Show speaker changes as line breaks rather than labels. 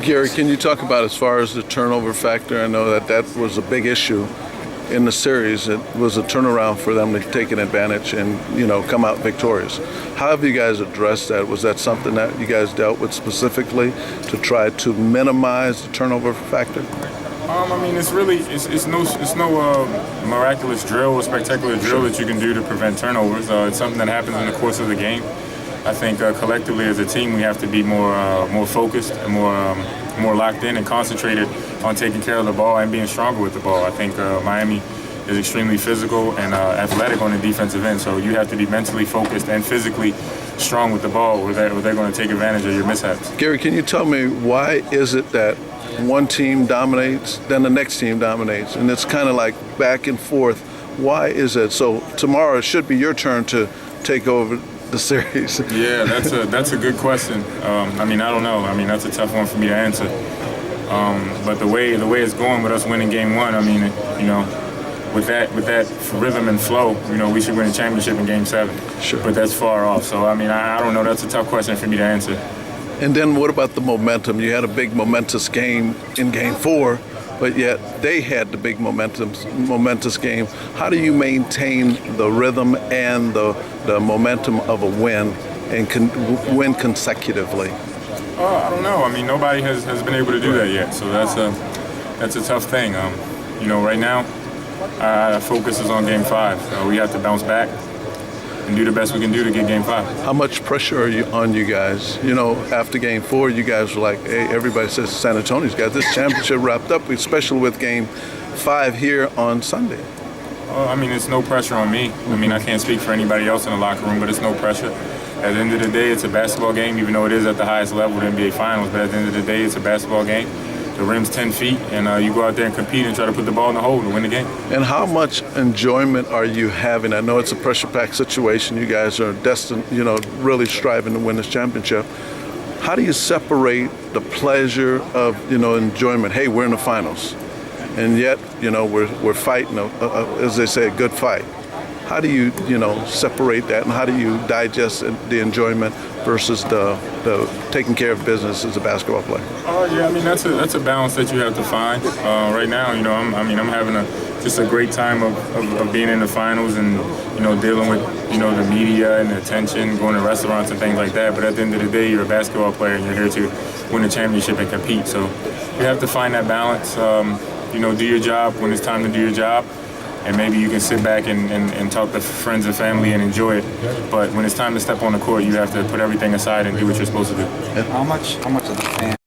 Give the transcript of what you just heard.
Gary, can you talk about as far as the turnover factor? I know that was a big issue in the series. It was a turnaround for them to take an advantage and, come out victorious. How have you guys addressed that? Was that something that you guys dealt with specifically to try to minimize the turnover factor?
It's no miraculous drill or spectacular drill that you can do to prevent turnovers. It's something that happens in the course of the game. I think collectively as a team we have to be more focused and more locked in and concentrated on taking care of the ball and being stronger with the ball. I think Miami is extremely physical and athletic on the defensive end, so you have to be mentally focused and physically strong with the ball or they're going to take advantage of your mishaps.
Gary, can you tell me why is it that one team dominates, then the next team dominates, and it's kind of like back and forth? Why is it? So tomorrow it should be your turn to take over the series.
Yeah, that's a good question. I don't know. That's a tough one for me to answer. But the way it's going with us winning game one, with that rhythm and flow, we should win a championship in game 7.
Sure.
But that's far off. So I don't know. That's a tough question for me to answer.
And then what about the momentum? You had a big momentous game in game 4, but yet they had the big momentous game. How do you maintain the rhythm and the momentum of a win and win consecutively?
I don't know. Nobody has been able to do that yet. So that's a tough thing. Right now, our focus is on game 5. We have to bounce back and do the best we can do to get game 5.
How much pressure are on you guys? After game 4, you guys were like, hey, everybody says San Antonio's got this championship wrapped up, especially with game 5 here on Sunday.
It's no pressure on me. I can't speak for anybody else in the locker room, but it's no pressure. At the end of the day, it's a basketball game, even though it is at the highest level, the NBA Finals. But at the end of the day, it's a basketball game. The rim's 10 feet, and you go out there and compete and try to put the ball in the hole to win the game.
And how much enjoyment are you having? I know it's a pressure-packed situation. You guys are destined, really striving to win this championship. How do you separate the pleasure of, enjoyment? Hey, we're in the finals, and yet, we're fighting, as they say, a good fight. How do you, separate that, and how do you digest the enjoyment versus the taking care of business as a basketball player?
That's a balance that you have to find. Right now, I'm having just a great time of being in the finals and dealing with the media and the attention, going to restaurants and things like that. But at the end of the day, you're a basketball player and you're here to win a championship and compete. So you have to find that balance. Do your job when it's time to do your job. And maybe you can sit back and talk to friends and family and enjoy it. But when it's time to step on the court, you have to put everything aside and do what you're supposed to do.
How much of the fan